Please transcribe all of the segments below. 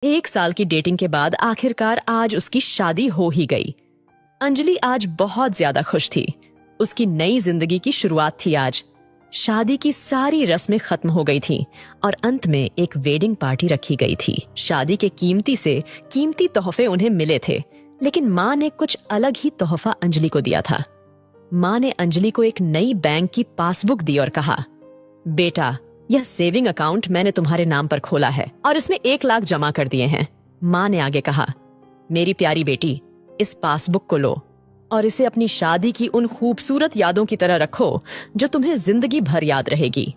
1 साल की डेटिंग के बाद आखिरकार आज उसकी शादी हो ही गई। अंजलि आज बहुत ज्यादा खुश थी। उसकी नई जिंदगी की शुरुआत थी आज। शादी की सारी रस्में खत्म हो गई थीं और अंत में एक वेडिंग पार्टी रखी गई थी। शादी के कीमती से कीमती तोहफे उन्हें मिले थे, लेकिन माँ ने कुछ अलग ही तोहफा अंजलि को दिया था। माँ ने अंजलि को एक नई बैंक की पासबुक दी और कहा, बेटा, यह सेविंग अकाउंट मैंने तुम्हारे नाम पर खोला है और इसमें 1 लाख जमा कर दिए हैं। माँ ने आगे कहा, मेरी प्यारी बेटी, इस पासबुक को लो और इसे अपनी शादी की उन खूबसूरत यादों की तरह रखो जो तुम्हें जिंदगी भर याद रहेगी।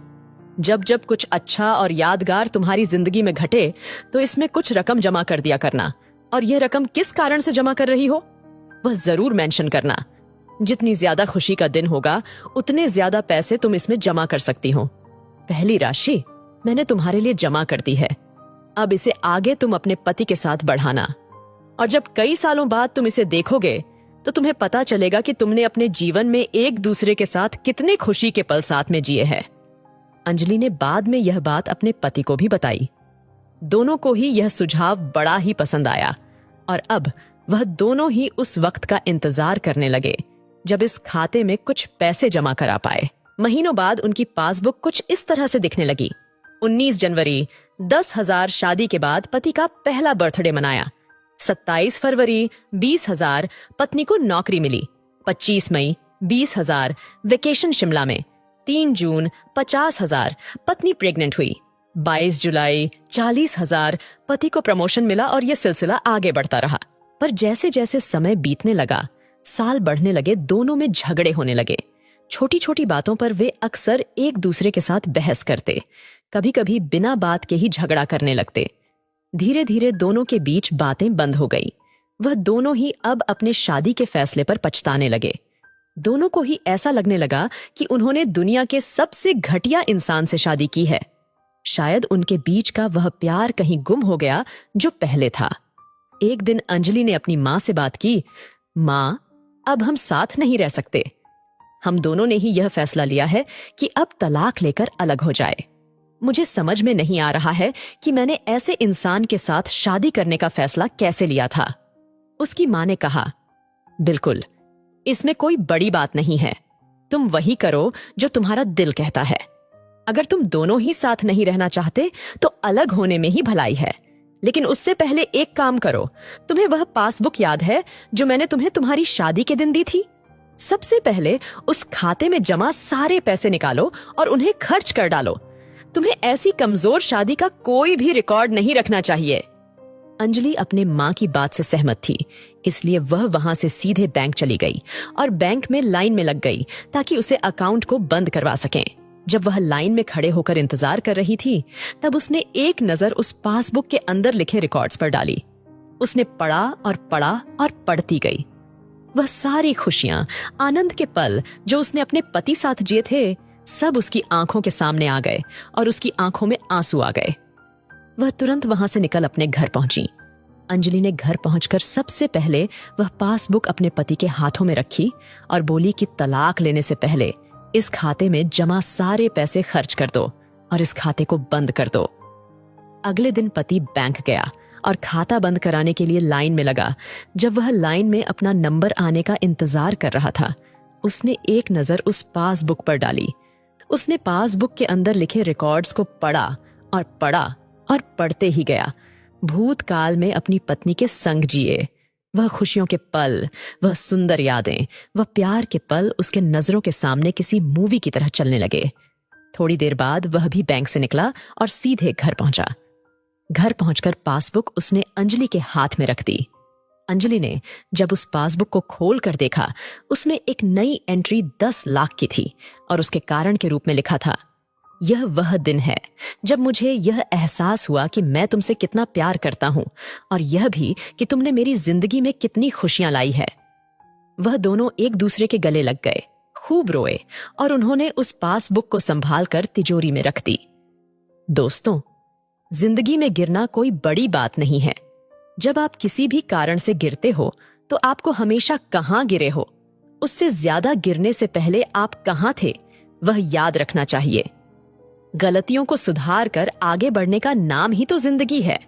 जब जब कुछ अच्छा और यादगार तुम्हारी जिंदगी में घटे तो इसमें कुछ रकम जमा कर दिया करना, और यह रकम किस कारण से जमा कर रही हो वह जरूर मेंशन करना। जितनी ज्यादा खुशी का दिन होगा उतने ज्यादा पैसे तुम इसमें जमा कर सकती हो। पहली राशि मैंने तुम्हारे लिए जमा कर दी है। अब इसे आगे तुम अपने पति के साथ बढ़ाना, और जब कई सालों बाद तुम इसे देखोगे तो तुम्हें पता चलेगा कि तुमने अपने जीवन में एक दूसरे के साथ कितने खुशी के पल साथ में जिए हैं। अंजलि ने बाद में यह बात अपने पति को भी बताई। दोनों को ही यह सुझाव बड़ा ही पसंद आया और अब वह दोनों ही उस वक्त का इंतजार करने लगे जब इस खाते में कुछ पैसे जमा करा पाए। महीनों बाद उनकी पासबुक कुछ इस तरह से दिखने लगी। 19 जनवरी 10,000 शादी के बाद पति का पहला बर्थडे मनाया। 27 फरवरी 20,000 पत्नी को नौकरी मिली। 25 मई 20,000 वेकेशन शिमला में। 3 जून 50,000 पत्नी प्रेग्नेंट हुई। 22 जुलाई 40,000 पति को प्रमोशन मिला और यह सिलसिला आगे बढ़ता रहा। पर जैसे जैसे समय बीतने लगा, साल बढ़ने लगे, दोनों में झगड़े होने लगे। छोटी छोटी बातों पर वे अक्सर एक दूसरे के साथ बहस करते, कभी कभी बिना बात के ही झगड़ा करने लगते। धीरे धीरे दोनों के बीच बातें बंद हो गई। वह दोनों ही अब अपने शादी के फैसले पर पछताने लगे। दोनों को ही ऐसा लगने लगा कि उन्होंने दुनिया के सबसे घटिया इंसान से शादी की है। शायद उनके बीच का वह प्यार कहीं गुम हो गया जो पहले था। एक दिन अंजलि ने अपनी माँ से बात की, माँ, अब हम साथ नहीं रह सकते। हम दोनों ने ही यह फैसला लिया है कि अब तलाक लेकर अलग हो जाए। मुझे समझ में नहीं आ रहा है कि मैंने ऐसे इंसान के साथ शादी करने का फैसला कैसे लिया था। उसकी माँ ने कहा, बिल्कुल, इसमें कोई बड़ी बात नहीं है। तुम वही करो जो तुम्हारा दिल कहता है। अगर तुम दोनों ही साथ नहीं रहना चाहते तो अलग होने में ही भलाई है, लेकिन उससे पहले एक काम करो। तुम्हें वह पासबुक याद है जो मैंने तुम्हें तुम्हारी शादी के दिन दी थी? सबसे पहले उस खाते में जमा सारे पैसे निकालो और उन्हें खर्च कर डालो। तुम्हें ऐसी कमजोर शादी का कोई भी रिकॉर्ड नहीं रखना चाहिए। अंजलि अपने माँ की बात से सहमत थी, इसलिए वह वहां से सीधे बैंक चली गई और बैंक में लाइन में लग गई ताकि उसे अकाउंट को बंद करवा सकें। जब वह लाइन में खड़े होकर इंतजार कर रही थी, तब उसने एक नजर उस पासबुक के अंदर लिखे रिकॉर्ड्स पर डाली। उसने पढ़ा और पढ़ती गई। वह सारी खुशियां, आनंद के पल जो उसने अपने पति साथ जिए थे, सब उसकी आंखों के सामने आ गए और उसकी आंखों में आंसू आ गए। वह तुरंत वहां से निकल अपने घर पहुंची। अंजलि ने घर पहुंचकर सबसे पहले वह पासबुक अपने पति के हाथों में रखी और बोली कि तलाक लेने से पहले इस खाते में जमा सारे पैसे खर्च कर दो और इस खाते को बंद कर दो। अगले दिन पति बैंक गया और खाता बंद कराने के लिए लाइन में लगा। जब वह लाइन में अपना नंबर आने का इंतजार कर रहा था, उसने एक नजर उस पासबुक पर डाली। उसने पासबुक के अंदर लिखे रिकॉर्ड्स को पढ़ा और पढ़ते ही गया। भूतकाल में अपनी पत्नी के संग जिए वह खुशियों के पल, वह सुंदर यादें, वह प्यार के पल उसके नजरों के सामने किसी मूवी की तरह चलने लगे। थोड़ी देर बाद वह भी बैंक से निकला और सीधे घर पहुंचा। घर पहुंचकर पासबुक उसने अंजलि के हाथ में रख दी। अंजलि ने जब उस पासबुक को खोल कर देखा, उसमें एक नई एंट्री 10 लाख की थी और उसके कारण के रूप में लिखा था, यह वह दिन है जब मुझे यह एहसास हुआ कि मैं तुमसे कितना प्यार करता हूं, और यह भी कि तुमने मेरी जिंदगी में कितनी खुशियां लाई है। वह दोनों एक दूसरे के गले लग गए, खूब रोए और उन्होंने उस पासबुक को संभाल कर तिजोरी में रख दी। दोस्तों, जिंदगी में गिरना कोई बड़ी बात नहीं है। जब आप किसी भी कारण से गिरते हो तो आपको हमेशा कहां गिरे हो, उससे ज्यादा गिरने से पहले आप कहां थे, वह याद रखना चाहिए। गलतियों को सुधार कर आगे बढ़ने का नाम ही तो जिंदगी है।